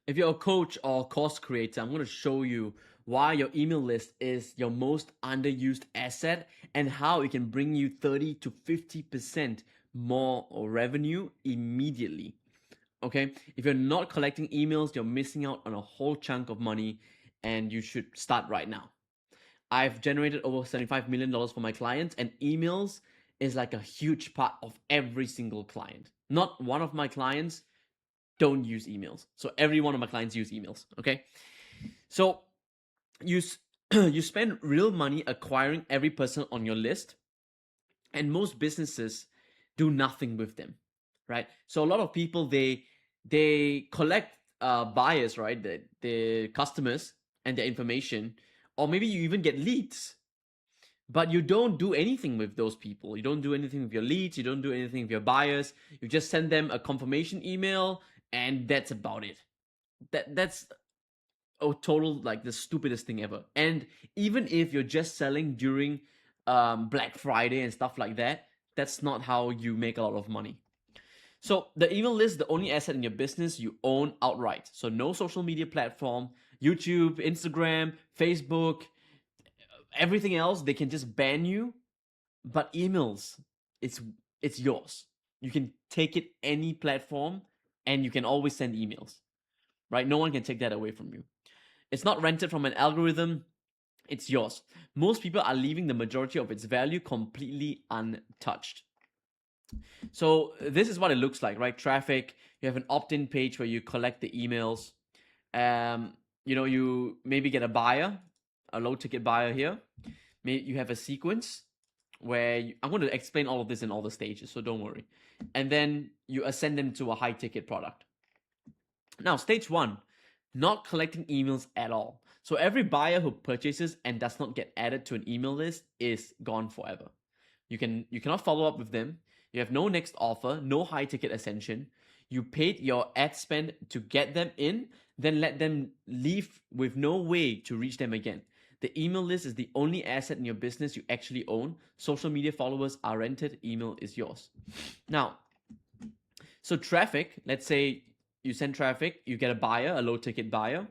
If you're a coach or course creator, I'm going to show you why your email list is your most underused asset and how it can bring you 30 to 50% more revenue immediately. Okay? If you're not collecting emails, you're missing out on a whole chunk of money, and you should start right now. I've generated over $75 million for my clients, and emails is like a huge part of every single client. Not one of my clients don't use emails. So every one of my clients use emails. Okay. So you you spend real money acquiring every person on your list, and most businesses do nothing with them, right? So a lot of people they collect buyers, right? The customers and their information, or maybe you even get leads, but you don't do anything with those people. You don't do anything with your leads. You don't do anything with your buyers. You just send them a confirmation email, and that's about it. That's a total, like, the stupidest thing ever. And even if you're just selling during Black Friday and stuff like that, that's not how you make a lot of money. So the email list is the only asset in your business you own outright. So no social media platform, YouTube, Instagram, Facebook, everything else they can just ban you. But emails, it's it's yours. You can take it any platform, and you can always send emails, right? No one can take that away from you. It's not rented from an algorithm, it's yours. Most people are leaving the majority of its value completely untouched. So this is what it looks like, right? Traffic, you have an opt-in page where you collect the emails. You maybe get a buyer, a low ticket buyer here. Maybe you have a sequence where I'm going to explain all of this in all the stages, so don't worry. And then you ascend them to a high ticket product. Now, stage one, not collecting emails at all. So every buyer who purchases and does not get added to an email list is gone forever. You cannot follow up with them. You have no next offer, no high ticket ascension. You paid your ad spend to get them in, then let them leave with no way to reach them again. The email list is the only asset in your business you actually own. Social media followers are rented, email is yours. Now, so traffic, let's say you send traffic, you get a buyer, a low ticket buyer,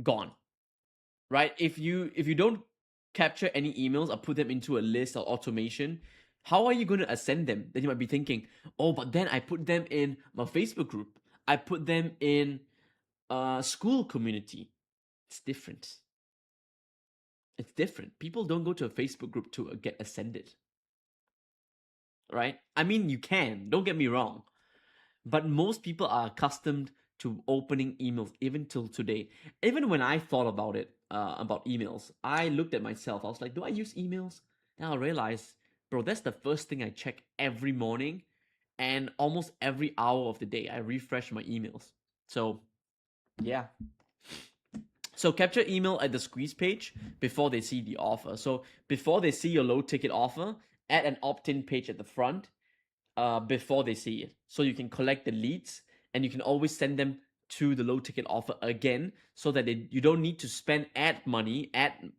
gone. Right? If you don't capture any emails or put them into a list or automation, how are you going to ascend them? Then you might be thinking, oh, but then I put them in my Facebook group. I put them in a school community. It's different. It's different. People don't go to a Facebook group to get ascended. Right? I mean, you can, don't get me wrong. But most people are accustomed to opening emails even till today. Even when I thought about it, about emails, I looked at myself. I was like, do I use emails? Then I realized, bro, that's the first thing I check every morning, and almost every hour of the day I refresh my emails. So, yeah. So capture email at the squeeze page before they see the offer. So before they see your low ticket offer, add an opt-in page at the front before they see it. So you can collect the leads, and you can always send them to the low ticket offer again, so that you don't need to spend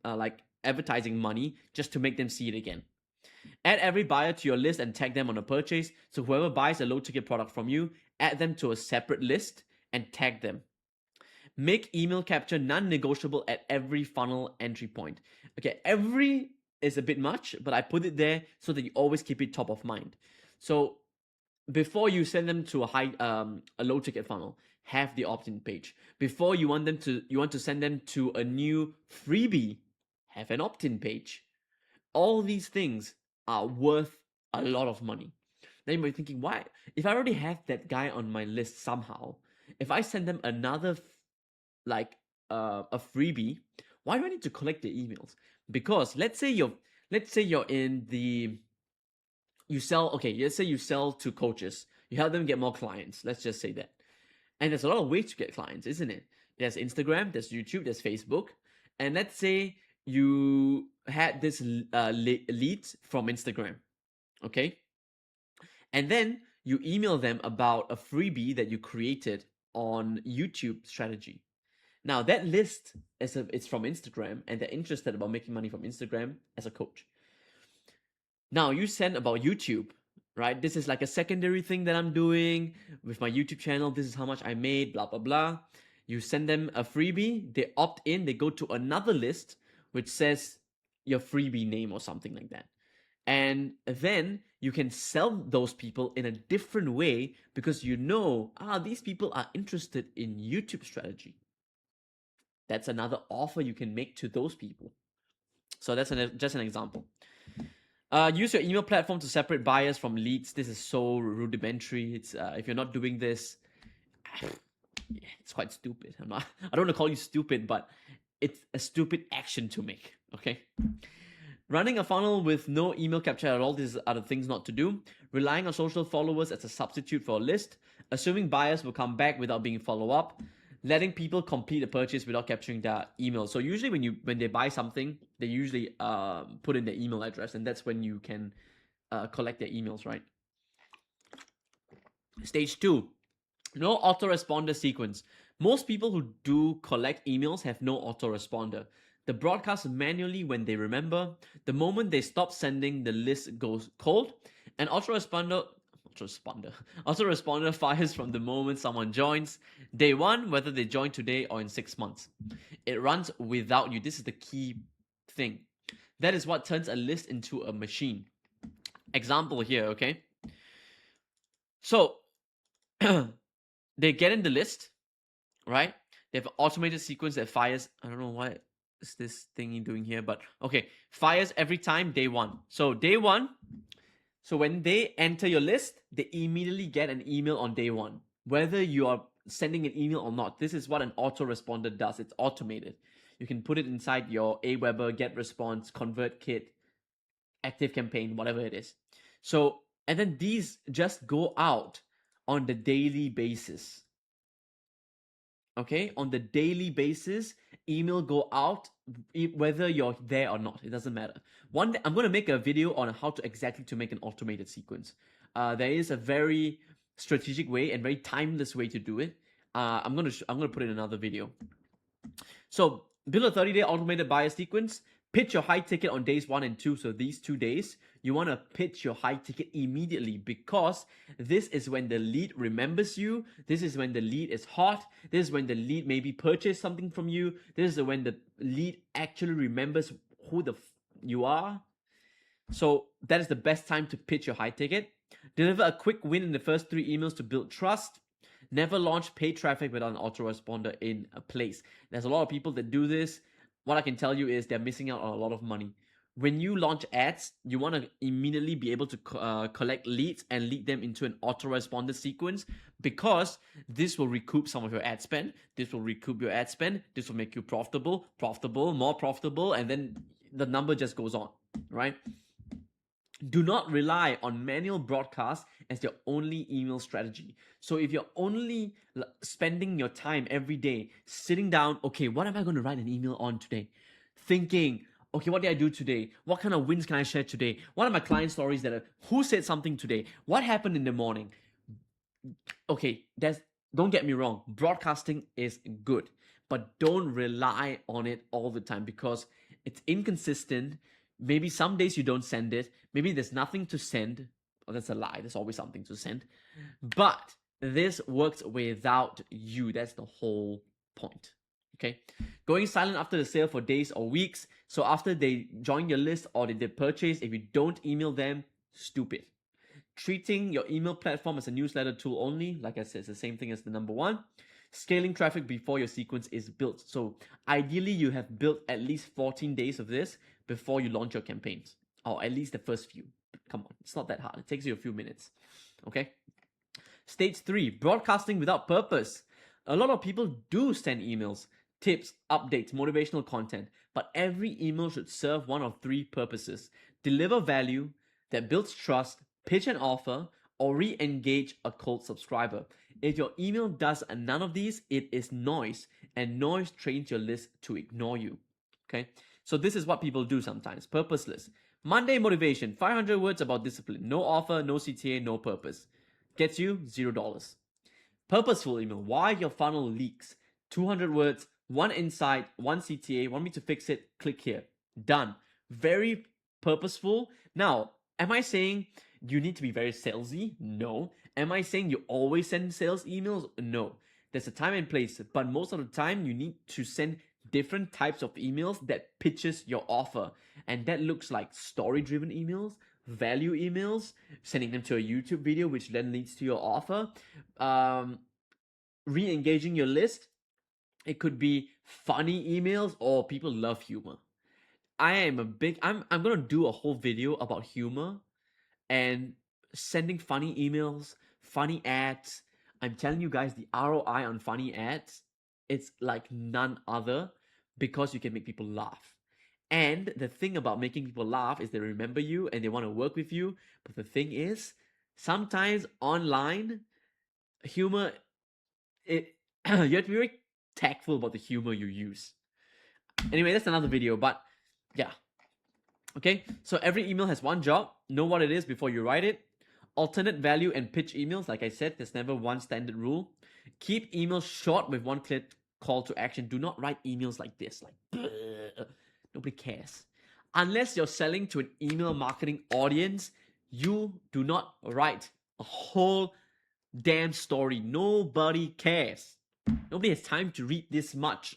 like advertising money just to make them see it again. Add every buyer to your list and tag them on a purchase. So whoever buys a low ticket product from you, add them to a separate list and tag them. Make email capture non-negotiable at every funnel entry point. Okay, every is a bit much, but I put it there so that you always keep it top of mind. So before you send them to a low ticket funnel, have the opt-in page. Before you want to send them to a new freebie, have an opt-in page. All these things are worth a lot of money. Then you might be thinking, why? If I already have that guy on my list somehow, if I send them another a freebie, why do I need to collect the emails? Because let's say you're in the let's say you sell to coaches. You help them get more clients. Let's just say that. And there's a lot of ways to get clients, isn't it? There's Instagram, there's YouTube, there's Facebook. And let's say you had this lead from Instagram, okay? And then you email them about a freebie that you created on YouTube strategy. Now that list it's from Instagram, and they're interested about making money from Instagram as a coach. Now you send about YouTube, right? This is like a secondary thing that I'm doing with my YouTube channel. This is how much I made, blah, blah, blah. You send them a freebie, they opt in, they go to another list which says your freebie name or something like that. And then you can sell those people in a different way because you know, these people are interested in YouTube strategy. That's another offer you can make to those people. So that's just an example. Use your email platform to separate buyers from leads. This is so rudimentary. It's if you're not doing this, it's quite stupid. I don't want to call you stupid, but it's a stupid action to make. Okay. Running a funnel with no email capture at all, these are the things not to do. Relying on social followers as a substitute for a list. Assuming buyers will come back without being follow up. Letting people complete a purchase without capturing their email. So usually when they buy something, they usually put in their email address, and that's when you can collect their emails, right? Stage 2, no autoresponder sequence. Most people who do collect emails have no autoresponder. The broadcast manually when they remember. The moment they stop sending, the list goes cold. And autoresponder fires from the moment someone joins. Day 1, whether they join today or in 6 months. It runs without you. This is the key thing. That is what turns a list into a machine. Example here, okay? So, they get in the list, right? They have an automated sequence that fires. I don't know what is this thingy doing here, but okay. Fires every time day 1. So day 1, so when they enter your list, they immediately get an email on day 1. Whether you are sending an email or not, this is what an autoresponder does. It's automated. You can put it inside your Aweber, GetResponse, ConvertKit, ActiveCampaign, whatever it is. So, and then these just go out on the daily basis. Okay, on the daily basis, email go out whether you're there or not. It doesn't matter. One day, I'm going to make a video on how to exactly to make an automated sequence. There is a very strategic way and very timeless way to do it. I'm going to put in another video. So build a 30-day automated buyer sequence. Pitch your high ticket on days 1 and 2. So these 2 days, you want to pitch your high ticket immediately because this is when the lead remembers you. This is when the lead is hot. This is when the lead maybe purchased something from you. This is when the lead actually remembers who you are. So that is the best time to pitch your high ticket. Deliver a quick win in the first 3 emails to build trust. Never launch paid traffic without an autoresponder in place. There's a lot of people that do this. What I can tell you is they're missing out on a lot of money. When you launch ads, you want to immediately be able to collect leads and lead them into an autoresponder sequence because this will recoup some of your ad spend. This will recoup your ad spend. This will make you profitable, more profitable, and then the number just goes on, right? Do not rely on manual broadcast as your only email strategy. So if you're only spending your time every day sitting down, okay, what am I going to write an email on today? Thinking, okay, what did I do today? What kind of wins can I share today? What are my client stories who said something today? What happened in the morning? Okay, don't get me wrong, broadcasting is good, but don't rely on it all the time because it's inconsistent. Maybe some days you don't send it. Maybe there's nothing to send. Oh, that's a lie. There's always something to send. But this works without you. That's the whole point. Okay. Going silent after the sale for days or weeks. So after they join your list or they did purchase, if you don't email them, stupid. Treating your email platform as a newsletter tool only. Like I said, it's the same thing as the number 1. Scaling traffic before your sequence is built. So ideally, you have built at least 14 days of this before you launch your campaigns, or at least the first few. Come on, it's not that hard. It takes you a few minutes. Okay. Stage 3, broadcasting without purpose. A lot of people do send emails, tips, updates, motivational content, but every email should serve one of 3 purposes: deliver value that builds trust, pitch an offer, or re-engage a cold subscriber. If your email does none of these, it is noise, and noise trains your list to ignore you. Okay, so this is what people do sometimes. Purposeless. Monday motivation, 500 words about discipline. No offer, no CTA, no purpose. Gets you $0. Purposeful email, why your funnel leaks. 200 words, 1 insight, 1 CTA, want me to fix it, click here. Done. Very purposeful. Now, am I saying you need to be very salesy? No. Am I saying you always send sales emails? No. There's a time and place, but most of the time you need to send different types of emails that pitches your offer. And that looks like story-driven emails, value emails, sending them to a YouTube video, which then leads to your offer, re-engaging your list. It could be funny emails, or people love humor. I'm gonna do a whole video about humor and sending funny emails, funny ads. I'm telling you guys, the ROI on funny ads, it's like none other, because you can make people laugh. And the thing about making people laugh is they remember you and they want to work with you. But the thing is, sometimes online humor, it you have to be very tactful about the humor you use. Anyway, that's another video, but yeah. Okay, so every email has one job. Know what it is before you write it. Alternate value and pitch emails. Like I said, there's never one standard rule. Keep emails short with one clear call to action. Do not write emails like this. Like, nobody cares. Unless you're selling to an email marketing audience, you do not write a whole damn story. Nobody cares. Nobody has time to read this much.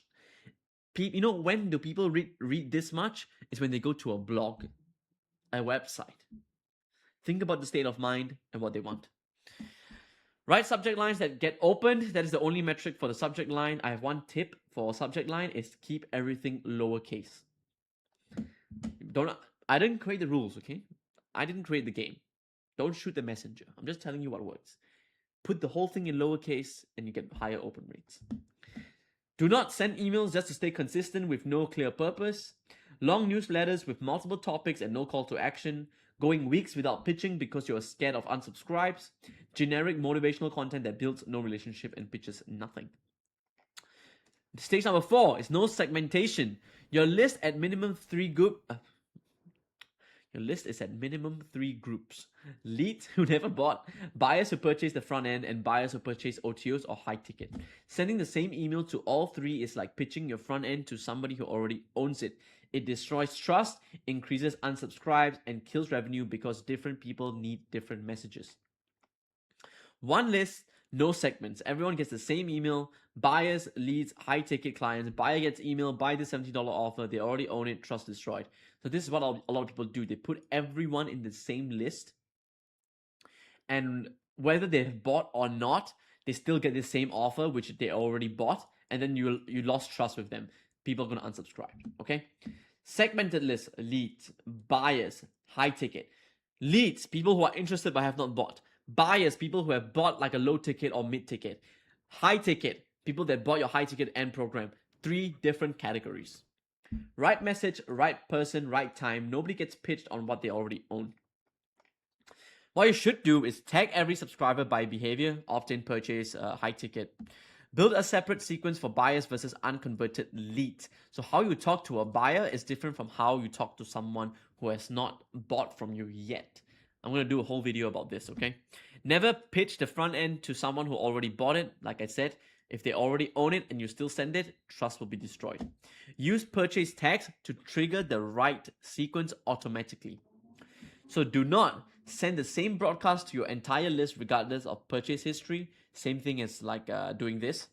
You know, when do people read this much? Is when they go to a blog, a website. Think about the state of mind and what they want. Write subject lines that get opened. That is the only metric for the subject line. I have one tip for subject line is keep everything lowercase. I didn't create the rules, okay? I didn't create the game. Don't shoot the messenger. I'm just telling you what works. Put the whole thing in lowercase and you get higher open rates. Do not send emails just to stay consistent with no clear purpose. Long newsletters with multiple topics and no call to action. Going weeks without pitching because you're scared of unsubscribes. Generic motivational content that builds no relationship and pitches nothing. Stage number 4 is no segmentation. Your list is at minimum 3 groups. Leads who never bought, buyers who purchase the front end, and buyers who purchase OTOs or high ticket. Sending the same email to all 3 is like pitching your front end to somebody who already owns it. It destroys trust, increases unsubscribes, and kills revenue because different people need different messages. One list, no segments. Everyone gets the same email. Buyers, leads, high ticket clients. Buyer gets email, buy the $70 offer. They already own it, trust destroyed. So this is what a lot of people do. They put everyone in the same list. And whether they've bought or not, they still get the same offer, which they already bought. And then you lost trust with them. People are going to unsubscribe, okay? Segmented list, leads, buyers, high ticket. Leads, people who are interested but have not bought. Buyers, people who have bought like a low ticket or mid ticket. High ticket, people that bought your high ticket end program. 3 different categories. Right message, right person, right time. Nobody gets pitched on what they already own. What you should do is tag every subscriber by behavior, opt-in, purchase, high ticket. Build a separate sequence for buyers versus unconverted leads. So how you talk to a buyer is different from how you talk to someone who has not bought from you yet. I'm going to do a whole video about this, okay? Never pitch the front end to someone who already bought it. Like I said, if they already own it and you still send it, trust will be destroyed. Use purchase tags to trigger the right sequence automatically. So do not send the same broadcast to your entire list regardless of purchase history. Same thing as like doing this.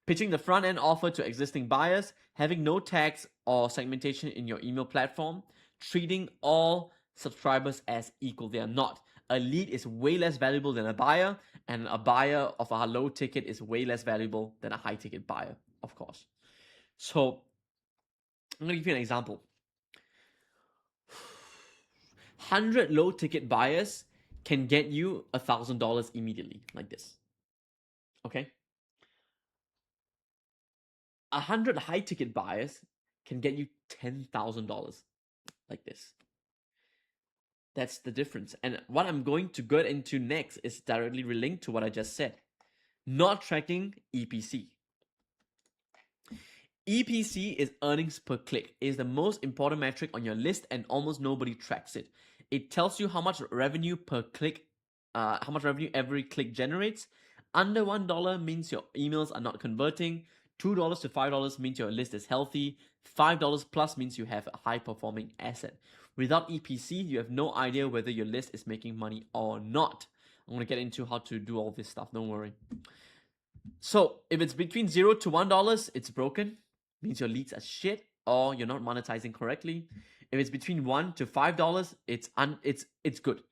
Pitching the front end offer to existing buyers, having no tags or segmentation in your email platform, treating all subscribers as equal. They are not. A lead is way less valuable than a buyer, and a buyer of a low ticket is way less valuable than a high ticket buyer, of course. So I'm going to give you an example. 100 low ticket buyers can get you $1,000 immediately, like this. Okay? 100 high ticket buyers can get you $10,000, like this. That's the difference. And what I'm going to get into next is directly linked to what I just said. Not tracking EPC. EPC is earnings per click. It is the most important metric on your list and almost nobody tracks it. It tells you how much revenue per click, how much revenue every click generates. Under $1 means your emails are not converting. $2 to $5 means your list is healthy. $5 plus means you have a high performing asset. Without EPC, you have no idea whether your list is making money or not. I'm going to get into how to do all this stuff, don't worry. So if it's between $0 to $1, it's broken. Means your leads are shit or you're not monetizing correctly. If it's between $1 to $5, it's good.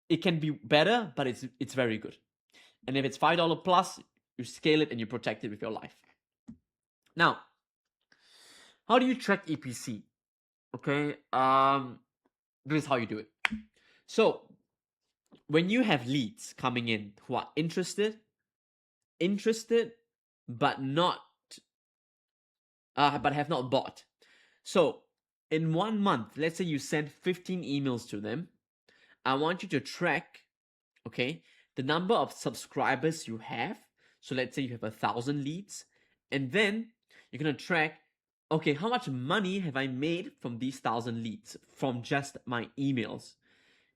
It can be better, but it's very good. And if it's $5 plus, you scale it and you protect it with your life. Now, how do you track EPC? Okay, this is how you do it. So when you have leads coming in who are interested, but not, but have not bought. So in 1 month, let's say you send 15 emails to them. I want you to track, okay, the number of subscribers you have. So let's say you have 1,000 leads, and then you're gonna track, okay, how much money have I made from these 1,000 leads from just my emails?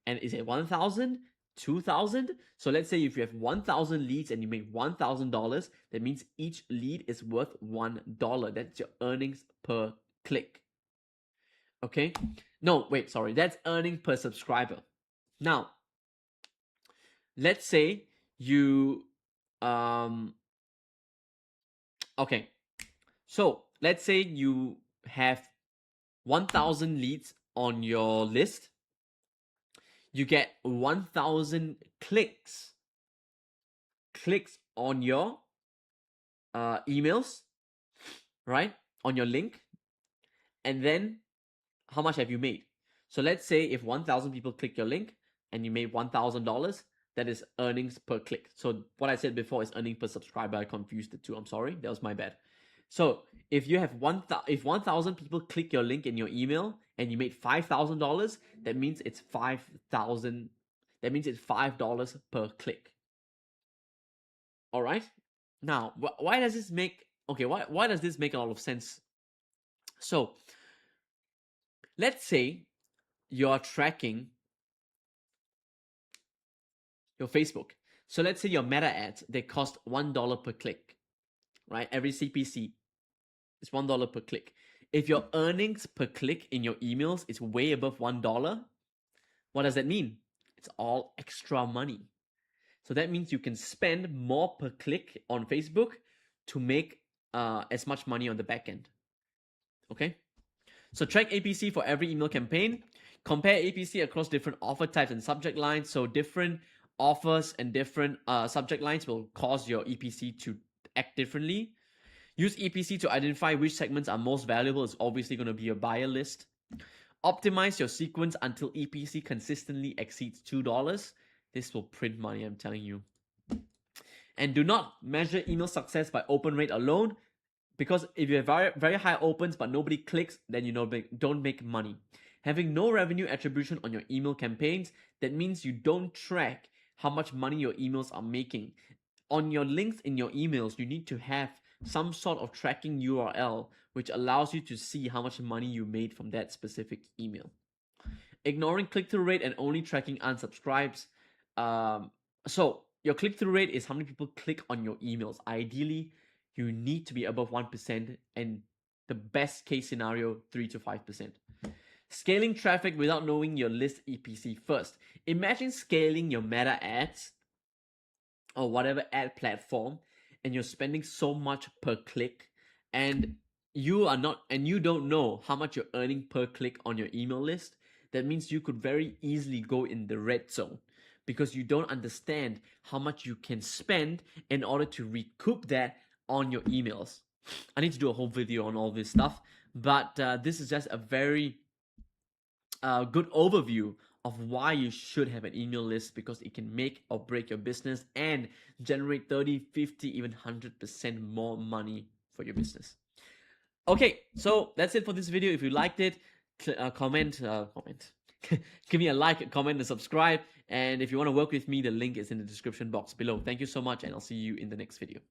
And is it 1,000, 2,000? So let's say if you have 1,000 leads and you make $1,000, that means each lead is worth $1. That's your earnings per click. Okay? No, wait, sorry. That's earning per subscriber. Now, let's say you okay. So, let's say you have 1,000 leads on your list. You get 1,000 clicks on your emails, right? On your link. And then how much have you made? So let's say if 1,000 people click your link and you made $1,000, that is earnings per click. So what I said before is earning per subscriber. I confused the two. I'm sorry. That was my bad. So if you have 1,000 people click your link in your email and you made $5,000, that means it's 5,000. That means it's $5 per click. All right. Now, why does this make why does this make a lot of sense? So let's say you're tracking your Facebook. So let's say your meta ads, they cost $1 per click, right? Every CPC is $1 per click. If your earnings per click in your emails is way above $1, what does that mean? It's all extra money. So that means you can spend more per click on Facebook to make as much money on the back end. Okay? So track APC for every email campaign. Compare APC across different offer types and subject lines. So different offers and different subject lines will cause your EPC to act differently. Use EPC to identify which segments are most valuable. It's obviously going to be your buyer list. Optimize your sequence until EPC consistently exceeds $2. This will print money, I'm telling you. And do not measure email success by open rate alone, because if you have very, very high opens but nobody clicks, then you don't make money. Having no revenue attribution on your email campaigns, that means you don't track how much money your emails are making. On your links in your emails, you need to have some sort of tracking URL which allows you to see how much money you made from that specific email. Ignoring click-through rate and only tracking unsubscribes. So your click-through rate is how many people click on your emails. Ideally, you need to be above 1%, and the best case scenario, 3 to 5%. Scaling traffic without knowing your list EPC first. Imagine scaling your meta ads or whatever ad platform, and you're spending so much per click, and you don't know how much you're earning per click on your email list. That means you could very easily go in the red zone because you don't understand how much you can spend in order to recoup that on your emails. I need to do a whole video on all this stuff, but this is just a very good overview of why you should have an email list, because it can make or break your business and generate 30, 50, even 100% more money for your business. Okay, so that's it for this video. If you liked it, comment. Give me a like, comment, and subscribe. And if you want to work with me, the link is in the description box below. Thank you so much, and I'll see you in the next video.